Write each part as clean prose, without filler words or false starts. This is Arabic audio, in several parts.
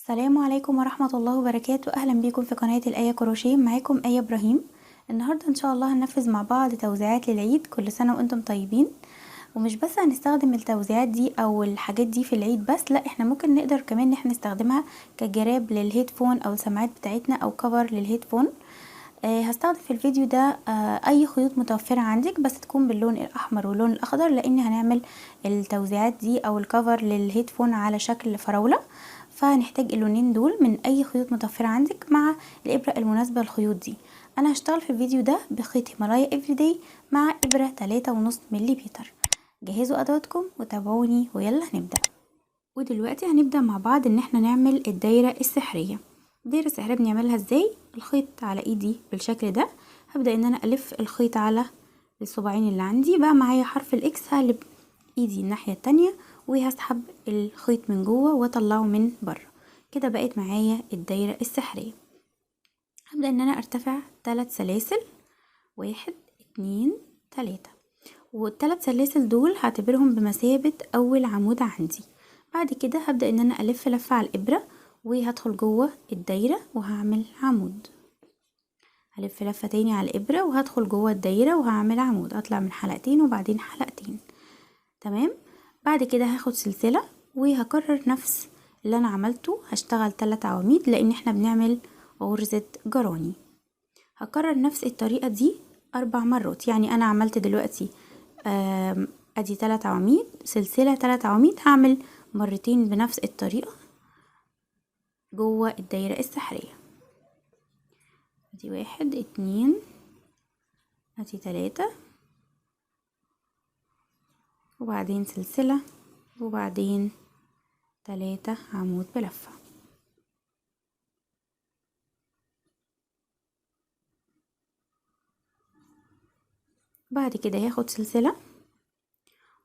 السلام عليكم ورحمة الله وبركاته. أهلا بيكم في قناة الآية كروشيه. معاكم آية إبراهيم. النهاردة إن شاء الله هننفذ مع بعض توزيعات للعيد. كل سنة وأنتم طيبين. ومش بس هنستخدم التوزيعات دي أو الحاجات دي في العيد بس، لا احنا ممكن نقدر كمان احنا نستخدمها كجراب للهيدفون أو السماعات بتاعتنا أو كفر للهيدفون. هستخدم في الفيديو ده أي خيوط متوفرة عندك، بس تكون باللون الأحمر واللون الأخضر، لأن هنعمل التوزيعات دي أو الكفر للهيدفون على شكل فراولة. فهنحتاج اللونين دول من اي خيوط متوفرة عندك مع الابرة المناسبة للخيوط دي. انا هشتغل في الفيديو ده بخيط هيمالايا افريداي مع ابرة 3.5 مليمتر. جهزوا ادواتكم وتابعوني ويلا هنبدأ. ودلوقتي هنبدأ مع بعض ان احنا نعمل الدايرة السحرية. الدايرة السحرية بنعملها ازاي؟ الخيط على ايدي بالشكل ده. هبدأ ان انا الف الخيط على الصباعين اللي عندي، بقى معايا حرف الاكس، هقلب ايدي الناحية التانية وهسحب الخيط من جوه واطلعه من بره. كده بقت معايا الدايرة السحرية. هبدأ ان انا ارتفع 3 سلاسل، 1 2 3، والثلاث سلاسل دول هعتبرهم بمثابة اول عمود عندي. بعد كده هبدأ ان انا الف لفة على الابرة وهدخل جوه الدايرة وهعمل عمود. هلف لفة تاني على الابرة وهدخل جوه الدايرة وهعمل عمود، اطلع من حلقتين وبعدين حلقتين. تمام. بعد كده هاخد سلسلة وهكرر نفس اللي انا عملته. هشتغل 3 عواميد لان احنا بنعمل غرزة جراني. هكرر نفس الطريقة دي 4 مرات. يعني انا عملت دلوقتي ادي 3 عواميد، سلسلة 3 عواميد، هعمل مرتين بنفس الطريقة جوه الدايرة السحرية. ادي 1 2 ادي 3 وبعدين سلسلة وبعدين 3 عمود بلفة. بعد كده هاخد سلسلة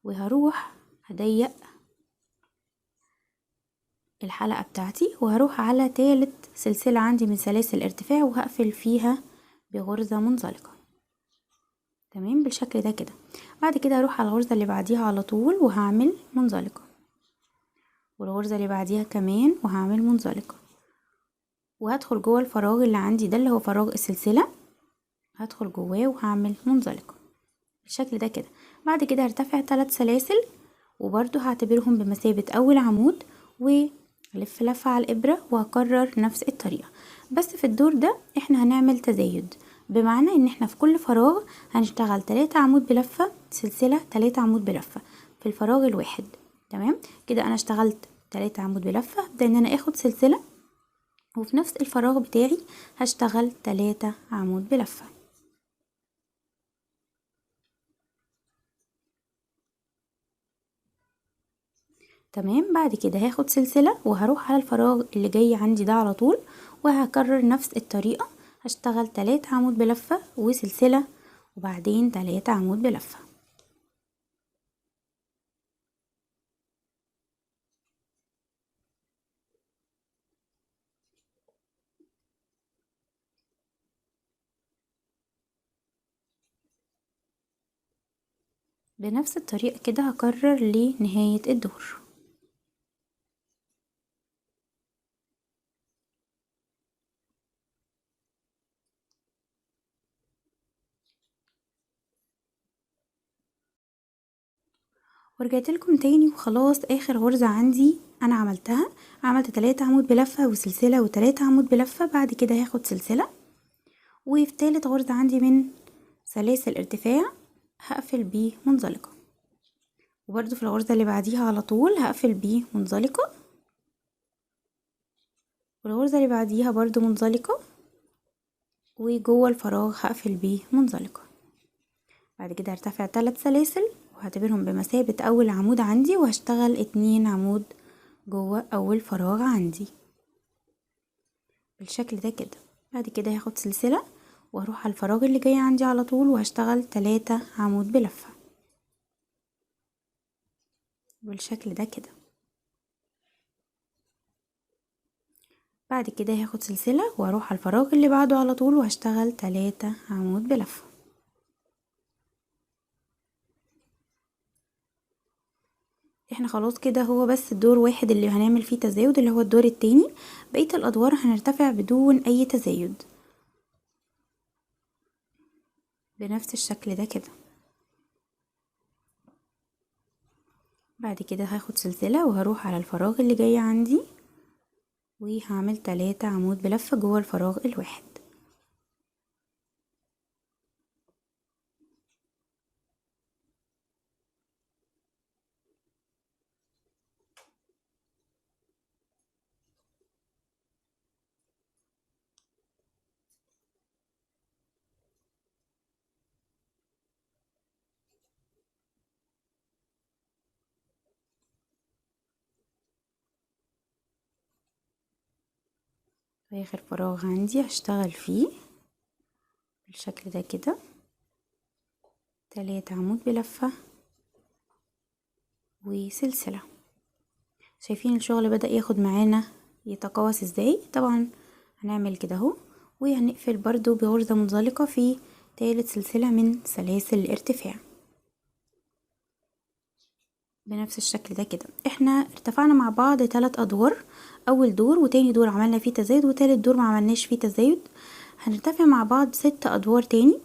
وهروح هضيق الحلقة بتاعتي وهروح على تالت سلسلة عندي من سلاسل الارتفاع وهقفل فيها بغرزة منزلقة. تمام بالشكل ده كده. بعد كده هروح على الغرزة اللي بعديها على طول وهعمل منزلقة، والغرزة اللي بعديها كمان وهعمل منزلقة، وهدخل جوه الفراغ اللي عندي ده اللي هو فراغ السلسلة، هدخل جواه وهعمل منزلقة بالشكل ده كده. بعد كده هرتفع 3 سلاسل وبرضو هعتبرهم بمثابة اول عمود والف لفة على الابرة وهكرر نفس الطريقة. بس في الدور ده احنا هنعمل تزايد، بمعنى ان احنا في كل فراغ هنشتغل 3 عمود بلفة سلسلة، 3 عمود بلفة في الفراغ الواحد. تمام كده انا اشتغلت 3 عمود بلفة. هبدأ ان انا اخد سلسلة وفي نفس الفراغ بتاعي هشتغل 3 عمود بلفة. تمام. بعد كده هاخد سلسلة وهروح على الفراغ اللي جاي عندي ده على طول وهكرر نفس الطريقة. هشتغل 3 عمود بلفة وسلسلة وبعدين 3 عمود بلفة. بنفس الطريقة كده هكرر لنهاية الدور. ورجعت لكم تاني وخلاص. اخر غرزة عندي انا عملتها، عملت 3 عمود بلفة وسلسلة و3 عمود بلفة. بعد كده هاخد سلسلة وفي تالت غرزة عندي من سلاسل ارتفاع هقفل بيه منزلقة، وبرده في الغرزة اللي بعديها على طول هقفل بيه منزلقة، والغرزة اللي بعديها برضو منزلقة، وجوه الفراغ هقفل بيه منزلقة. بعد كده هرتفع 3 سلاسل وهعتبرهم بمثابة اول عمود عندي وهشتغل 2 عمود جوه اول فراغ عندي بالشكل ده كده. بعد كده هاخد سلسلة واروح على الفراغ اللي جاي عندي على طول وهشتغل 3 عمود بلفة بالشكل ده كده. بعد كده هاخد سلسلة واروح على الفراغ اللي بعده على طول وهشتغل 3 عمود بلفة. احنا خلاص كده هو بس الدور واحد اللي هنعمل فيه تزايد اللي هو الدور التاني، بقية الادوار هنرتفع بدون اي تزايد بنفس الشكل ده كده. بعد كده هاخد سلسلة وهروح على الفراغ اللي جاي عندي وهعمل 3 عمود بلفة جوه الفراغ الواحد. اخر فراغ عندي هشتغل فيه بالشكل ده كده 3 عمود بلفة وسلسلة. شايفين الشغل بدأ ياخد معانا يتقوس ازاي؟ طبعا هنعمل كده اهو، وهنقفل برضو بغرزة منزلقة في ثالث سلسلة من سلاسل الارتفاع بنفس الشكل ده كده. احنا ارتفعنا مع بعض 3 ادوار، اول دور وتاني دور عملنا فيه تزايد وتالت دور ما عملناش فيه تزايد. هنرتفع مع بعض 6 ادوار تاني،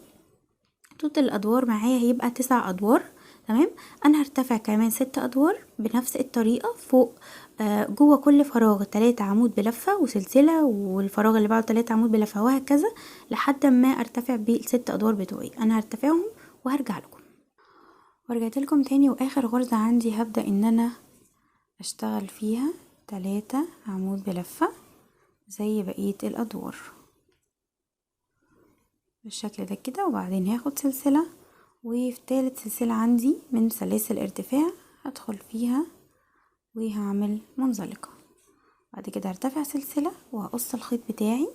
توتال الادوار معايا هيبقى 9 ادوار. تمام، انا هرتفع كمان 6 ادوار بنفس الطريقة فوق جوه كل فراغ 3 عمود بلفة وسلسلة، والفراغ اللي بعده 3 عمود بلفة، وهكذا لحد ما ارتفع بالست ادوار بتوعي. انا هرتفعهم وهرجع لكم. ورجعت لكم تاني، واخر غرزة عندي هبدأ ان انا اشتغل فيها 3 عمود بلفة زي بقية الادوار بالشكل ده كده. وبعدين هاخد سلسلة، وفي تالت سلسلة عندي من سلاسل ارتفاع هدخل فيها وهعمل منزلقة. بعد كده هرتفع سلسلة وهقص الخيط بتاعي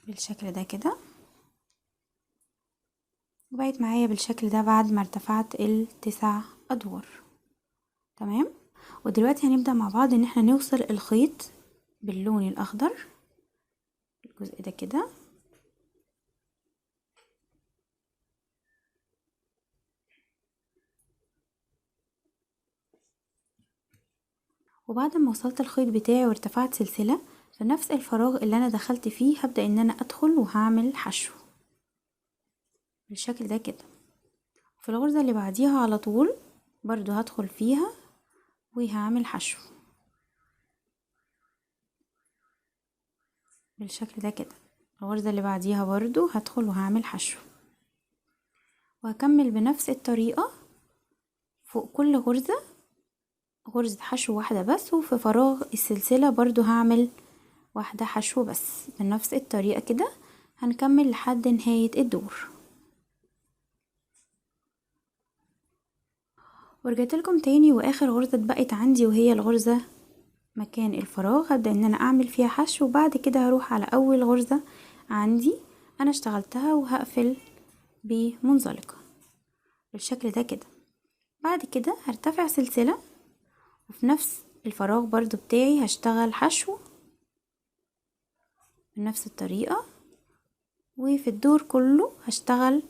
بالشكل ده كده، وبقيت معايا بالشكل ده بعد ما ارتفعت ال9 ادوار. تمام، ودلوقتي هنبدأ مع بعض ان احنا نوصل الخيط باللون الاخضر الجزء ده كده، وبعد ما وصلت الخيط بتاعي وارتفعت سلسلة في نفس الفراغ اللي انا دخلت فيه هبدأ ان انا ادخل وهعمل حشو بالشكل ده كده. في الغرزة اللي بعديها على طول برضو هدخل فيها وهعمل حشو بالشكل ده كده. الغرزة اللي بعديها برضو هدخل وهعمل حشو، وهكمل بنفس الطريقة فوق كل غرزة غرزة حشو واحدة بس، وفي فراغ السلسلة برضو هعمل واحدة حشو بس بنفس الطريقة كده. هنكمل لحد نهاية الدور. ورجعت لكم تاني، واخر غرزة اتبقت عندي وهي الغرزة مكان الفراغ هبدأ ان انا اعمل فيها حشو، وبعد كده هروح على اول غرزة عندي انا اشتغلتها وهقفل بمنزلقة بالشكل ده كده. بعد كده هرتفع سلسلة وفي نفس الفراغ برضو بتاعي هشتغل حشو بنفس الطريقة، وفي الدور كله هشتغل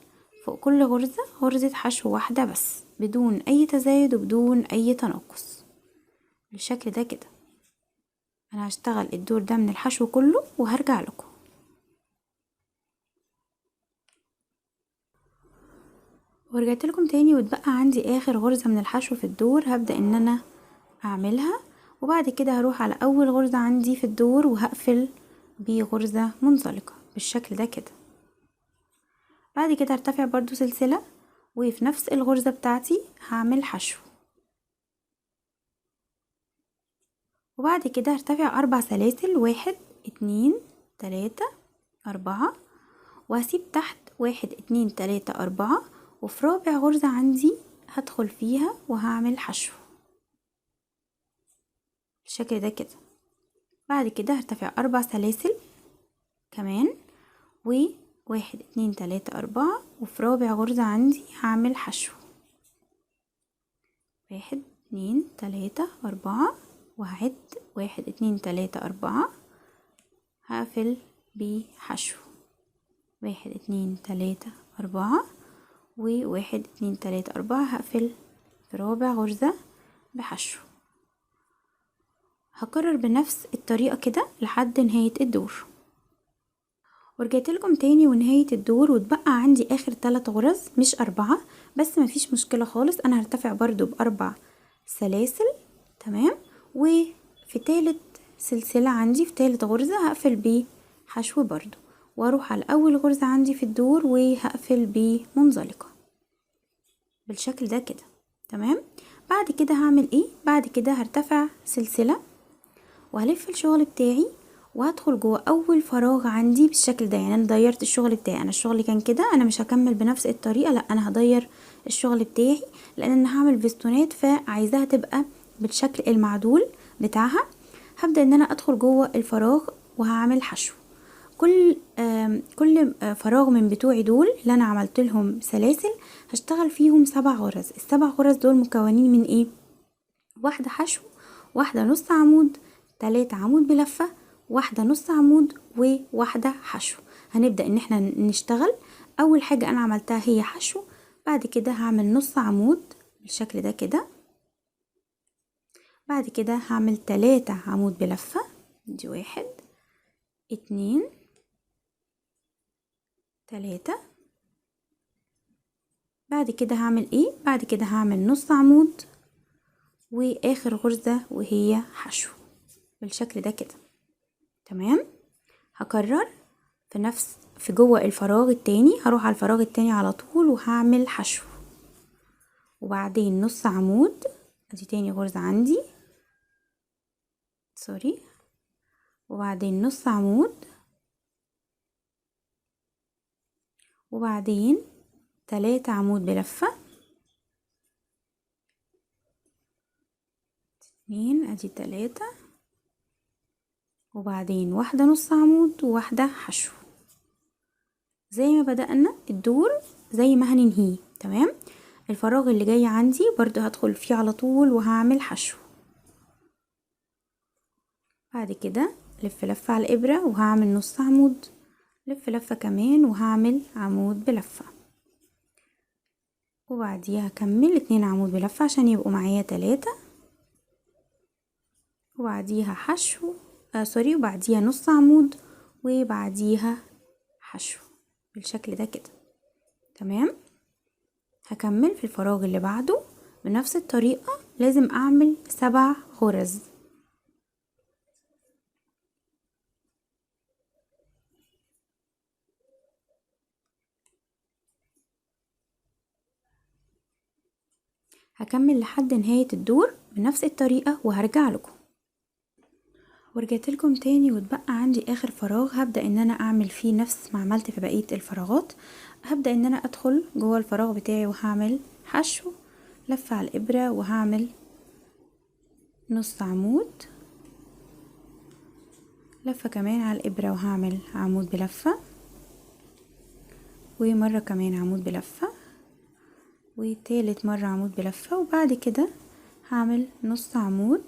فوق كل غرزة غرزة حشو واحدة بس بدون اي تزايد وبدون اي تناقص بالشكل ده كده. انا هشتغل الدور ده من الحشو كله وهرجع لكم. ورجعت لكم تاني، واتبقى عندي اخر غرزة من الحشو في الدور هبدأ ان انا اعملها، وبعد كده هروح على اول غرزة عندي في الدور وهقفل بغرزة منزلقة بالشكل ده كده. بعد كده هرتفع برضو سلسلة، وفي نفس الغرزة بتاعتي هعمل حشو، وبعد كده هرتفع 4 سلاسل 1 2 3 4، وهسيب تحت 1 2 3 4، وفي رابع غرزة عندي هدخل فيها وهعمل حشو بالشكل ده كده. بعد كده هرتفع 4 سلاسل كمان، و1 2 3 4، وفي رابع غرزة عندي هعمل حشو 1 2 3 4، وهعد 1 2 3 4، هقفل بحشو 1 2 3 4، و1 2 3 4 هقفل في رابع غرزة بحشو. هكرر بنفس الطريقة كده لحد نهاية الدور. ورجعت لكم تاني ونهاية الدور، واتبقى عندي اخر 3 غرز مش 4، بس مفيش مشكلة خالص، انا هرتفع برضو ب4 سلاسل. تمام. وفي تالت سلسلة عندي في تالت غرزة هقفل بحشو برضو، واروح على اول غرزة عندي في الدور وهقفل بمنزلقة بالشكل ده كده. تمام. بعد كده هعمل ايه؟ بعد كده هرتفع سلسلة وهلف الشغل بتاعي وهدخل جوه اول فراغ عندي بالشكل ده. يعني انا ضيرت الشغل بتاعي، انا الشغل كان كده، انا مش هكمل بنفس الطريقة، لا انا هضير الشغل بتاعي لان انا هعمل فيستونات فعايزاها تبقى بالشكل المعدول بتاعها. هبدأ ان انا ادخل جوه الفراغ وهعمل حشو. كل فراغ من بتوعي دول اللي انا عملت لهم سلاسل هشتغل فيهم 7 غرز. ال7 غرز دول مكونين من ايه؟ واحدة حشو، واحدة نص عمود، 3 عمود بلفة، واحدة نص عمود، وواحدة حشو. هنبدأ ان احنا نشتغل. اول حاجة انا عملتها هي حشو، بعد كده هعمل نص عمود بالشكل ده كده، بعد كده هعمل 3 عمود بلفة، دي 1 2 3. بعد كده هعمل ايه؟ بعد كده هعمل نص عمود واخر غرزة وهي حشو بالشكل ده كده. تمام. هكرر في جوه الفراغ التاني، هروح على الفراغ التاني على طول وهعمل حشو، وبعدين نص عمود، ادي تاني غرزة عندي سوري، وبعدين نص عمود، وبعدين 3 عمود بلفة، 2 ادي 3، وبعدين واحدة نص عمود وواحدة حشو. زي ما بدأنا الدور زي ما هننهيه. تمام. الفراغ اللي جاي عندي برضو هدخل فيه على طول وهعمل حشو، بعد كده لف لفة على الإبرة وهعمل نص عمود، لف لفة كمان وهعمل عمود بلفة، وبعديها هكمل 2 عمود بلفة عشان يبقوا معايا 3، وبعديها حشو سوري، وبعديها نص عمود، وبعديها حشو بالشكل ده كده. تمام. هكمل في الفراغ اللي بعده بنفس الطريقة، لازم اعمل 7 غرز. هكمل لحد نهاية الدور بنفس الطريقة وهرجع لكم. ورجعت لكم تاني واتبقى عندي اخر فراغ، هبدأ ان انا اعمل فيه نفس ما عملت في بقية الفراغات. هبدأ ان انا ادخل جوه الفراغ بتاعي وهعمل حشو، لفة على الابرة وهعمل نص عمود، لفة كمان على الابرة وهعمل عمود بلفة، ومرة كمان عمود بلفة، وتالت مرة عمود بلفة، وبعد كده هعمل نص عمود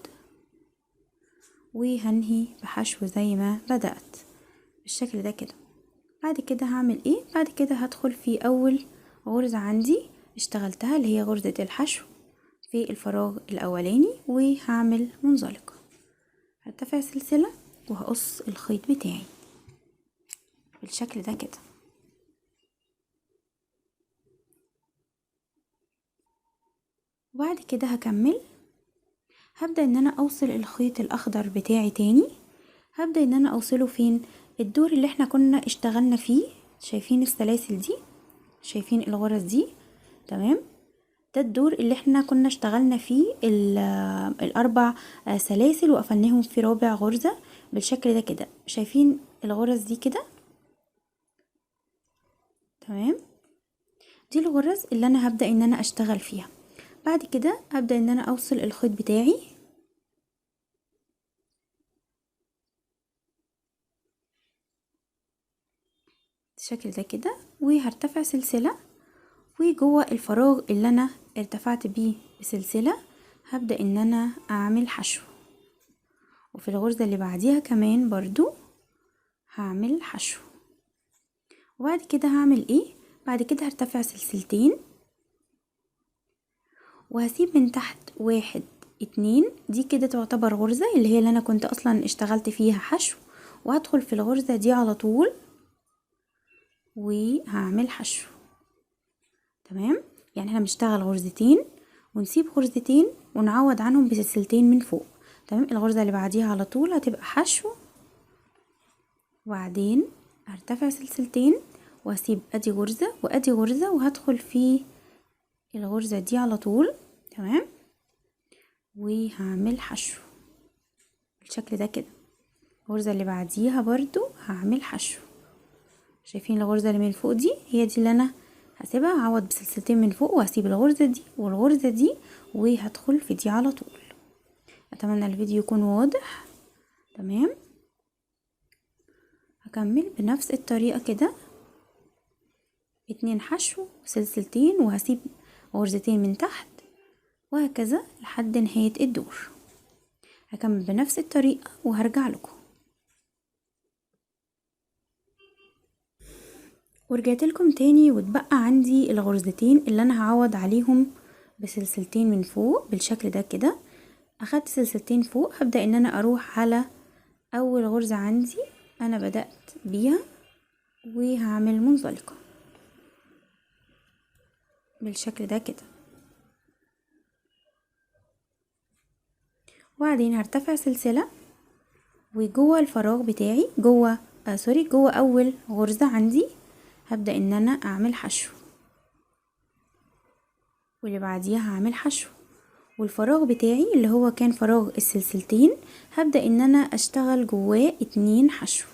وهنهي بحشو زي ما بدأت بالشكل ده كده. بعد كده هعمل ايه؟ بعد كده هدخل في اول غرزة عندي اشتغلتها اللي هي غرزة الحشو في الفراغ الاولاني، وهعمل منزلقة، هرتفع سلسلة وهقص الخيط بتاعي بالشكل ده كده. وبعد كده هكمل، هبدأ ان انا اوصل الخيط الاخضر بتاعي تاني. هبدأ ان انا اوصله فين؟ الدور اللي احنا كنا اشتغلنا فيه. شايفين السلاسل دي؟ شايفين الغرز دي؟ تمام. ده الدور اللي احنا كنا اشتغلنا فيه الاربع سلاسل وقفلناهم في رابع غرزة بالشكل ده كده. شايفين الغرز دي كده؟ تمام. دي الغرز اللي انا هبدأ ان انا اشتغل فيها. بعد كده هبدأ ان انا اوصل الخيط بتاعي بالشكل ده كده، وهرتفع سلسلة، وجوه الفراغ اللي انا ارتفعت بيه بسلسلة هبدأ ان انا اعمل حشو، وفي الغرزة اللي بعديها كمان برضو هعمل حشو. وبعد كده هعمل ايه؟ بعد كده هرتفع سلسلتين وهسيب من تحت 1 2. دي كده تعتبر غرزة اللي هي اللي انا كنت اصلا اشتغلت فيها حشو، وهدخل في الغرزة دي على طول وهعمل حشو. تمام، يعني احنا بنشتغل غرزتين ونسيب غرزتين ونعوض عنهم بسلسلتين من فوق. تمام، الغرزة اللي بعديها على طول هتبقى حشو، وبعدين هرتفع سلسلتين وهسيب ادي غرزة وادي غرزة وهدخل في الغرزة دي على طول. تمام، وهعمل حشو بالشكل ده كده. الغرزة اللي بعديها برضو هعمل حشو. شايفين الغرزة اللي من فوق دي هي دي اللي انا هسيبها، هعوض بسلسلتين من فوق وهسيب الغرزة دي والغرزة دي وهدخل في دي على طول. اتمنى الفيديو يكون واضح. تمام، هكمل بنفس الطريقة كده، 2 حشو سلسلتين وهسيب غرزتين من تحت وهكذا لحد نهاية الدور. هكمل بنفس الطريقة وهرجع لكم. ورجعت لكم تاني واتبقى عندي الغرزتين اللي انا هعوض عليهم بسلسلتين من فوق بالشكل ده كده. اخدت سلسلتين فوق، هبدأ ان انا اروح على اول غرزة عندي انا بدأت بيها وهعمل منزلقة بالشكل ده كده، وبعدين هرتفع سلسلة وجوه الفراغ بتاعي جوه جوه اول غرزة عندي هبدأ ان انا اعمل حشو، واللي بعديها هعمل حشو، والفراغ بتاعي اللي هو كان فراغ السلسلتين هبدأ ان انا اشتغل جواه 2 حشو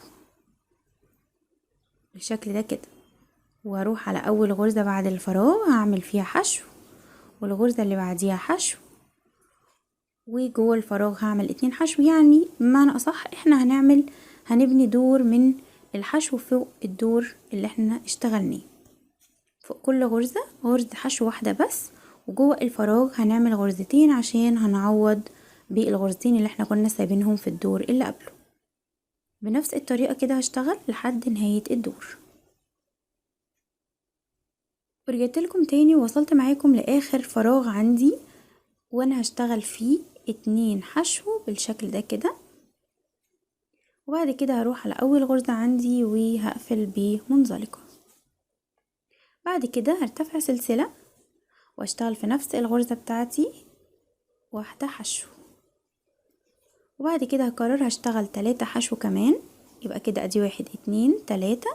بالشكل ده كده، واروح على اول غرزة بعد الفراغ هعمل فيها حشو، والغرزة اللي بعديها حشو، وجوه الفراغ هعمل 2 حشو. يعني بمعنى اصح احنا هنبني دور من الحشو فوق الدور اللي احنا اشتغلناه. فوق كل غرزة حشو واحدة بس، وجوه الفراغ هنعمل غرزتين عشان هنعوض بالغرزتين اللي احنا كنا سايبينهم في الدور اللي قبله. بنفس الطريقة كده هشتغل لحد نهاية الدور. ورجعت لكم تاني ووصلت معاكم لاخر فراغ عندي وانا هشتغل فيه 2 حشو بالشكل ده كده، وبعد كده هروح على اول غرزة عندي وهقفل بمنزلقة. بعد كده هرتفع سلسلة واشتغل في نفس الغرزة بتاعتي 1 حشو، وبعد كده هكرر هشتغل 3 حشو كمان، يبقى كده ادي 1 2 3.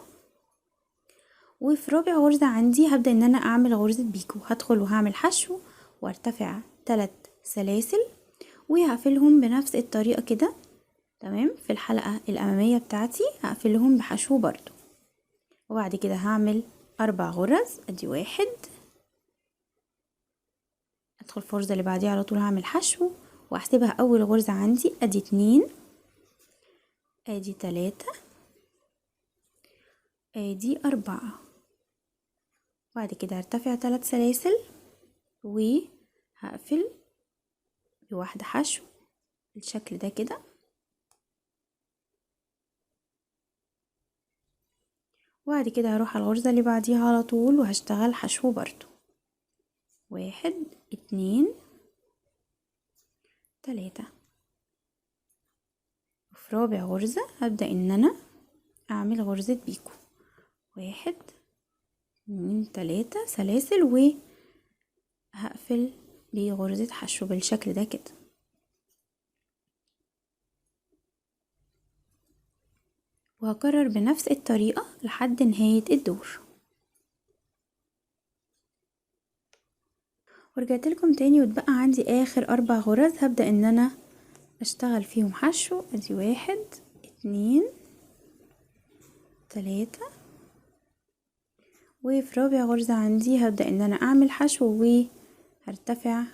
وفي رابع غرزة عندي هبدأ ان انا اعمل غرزة بيكو، هدخل وهعمل حشو وارتفع 3 سلاسل وهقفلهم بنفس الطريقة كده. تمام، في الحلقة الامامية بتاعتي هقفلهم بحشو برضو، وبعد كده هعمل 4 غرز، ادي 1 ادخل في الغرزة اللي بعديها على طول هعمل حشو واحسبها اول غرزة عندي، ادي 2 ادي 3 ادي 4. بعد كده هرتفع 3 سلاسل وهقفل بواحدة حشو بالشكل ده كده، وبعد كده هروح على الغرزة اللي بعديها على طول وهشتغل حشو برضو، 1 2 3. وفي رابع غرزة هبدأ ان انا اعمل غرزة بيكو، 1 2 3 سلاسل وهقفل بغرزة حشو بالشكل ده كده. وهكرر بنفس الطريقة لحد نهاية الدور. ورجعت لكم تاني واتبقى عندي اخر 4 غرز هبدأ ان انا اشتغل فيهم حشو، ادي 1 2 3. وفي رابع غرزة عندي هبدأ ان انا اعمل حشو وهرتفع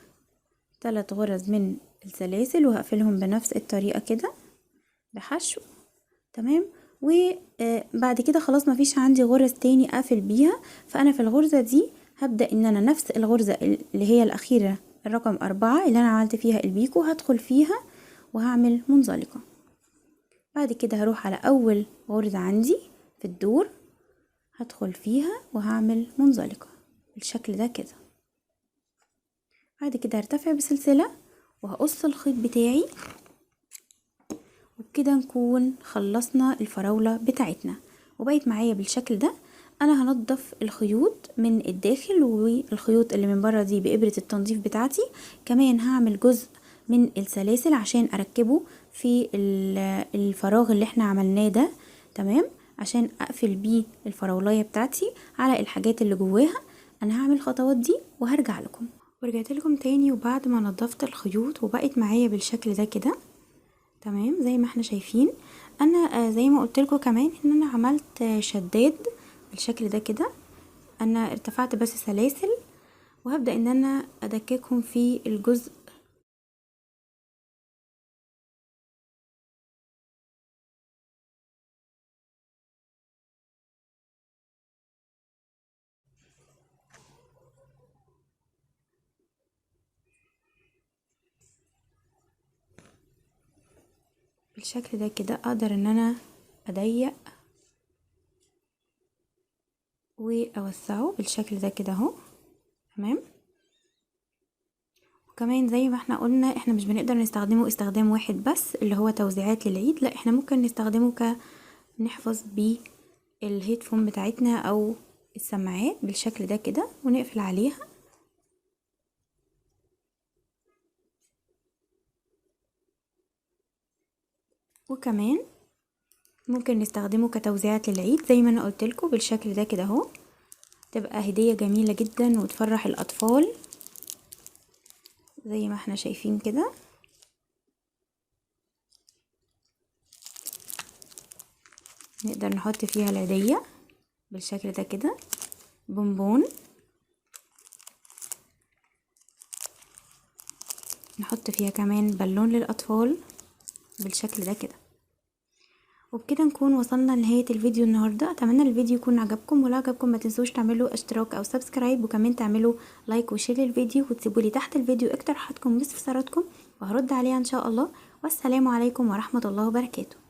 3 غرز من السلاسل وهقفلهم بنفس الطريقة كده بحشو. تمام، وبعد كده خلاص مفيش عندي غرز تاني اقفل بيها، فانا في الغرزة دي هبدأ ان انا نفس الغرزة اللي هي الاخيرة الرقم 4 اللي انا عملت فيها البيكو هدخل فيها وهعمل منزلقة. بعد كده هروح على اول غرزة عندي في الدور هدخل فيها وهعمل منزلقة بالشكل ده كده. بعد كده هرتفع بسلسلة وهقص الخيط بتاعي، وبكده نكون خلصنا الفراولة بتاعتنا وبقت معايا بالشكل ده. انا هنضف الخيوط من الداخل والخيوط اللي من بره دي بإبرة التنظيف بتاعتي. كمان هعمل جزء من السلاسل عشان اركبه في الفراغ اللي احنا عملناه ده، تمام، عشان اقفل بيه الفراولايه بتاعتي على الحاجات اللي جواها. انا هعمل الخطوات دي وهرجع لكم. ورجعت لكم تاني وبعد ما نضفت الخيوط وبقت معايا بالشكل ده كده، تمام زي ما احنا شايفين. انا زي ما قلت لكم كمان ان انا عملت شداد بالشكل ده كده. انا ارتفعت بس سلاسل وهبدأ ان انا ادككهم في الجزء بالشكل ده كده. اقدر ان انا اضيق واوسعه بالشكل ده كده اهو، تمام. وكمان زي ما احنا قلنا احنا مش بنقدر نستخدمه استخدام واحد بس اللي هو توزيعات للعيد، لا احنا ممكن نستخدمه نحفظ بيه الهيدفون بتاعتنا او السماعات بالشكل ده كده ونقفل عليها. وكمان ممكن نستخدمه كتوزيعات للعيد زي ما انا قلتلكوا بالشكل ده كده اهو، تبقى هدية جميلة جدا وتفرح الاطفال زي ما احنا شايفين كده. نقدر نحط فيها العيدية بالشكل ده كده، بونبون، نحط فيها كمان بالون للاطفال بالشكل ده كده. وبكده نكون وصلنا لنهاية الفيديو النهاردة. اتمنى الفيديو يكون عجبكم، ولو عجبكم ما تنسوش تعملوا اشتراك او سبسكرايب، وكمان تعملوا لايك وشير للفيديو، وتسيبوا لي تحت الفيديو اقتراحاتكم واستفساراتكم وهرد عليها ان شاء الله. والسلام عليكم ورحمة الله وبركاته.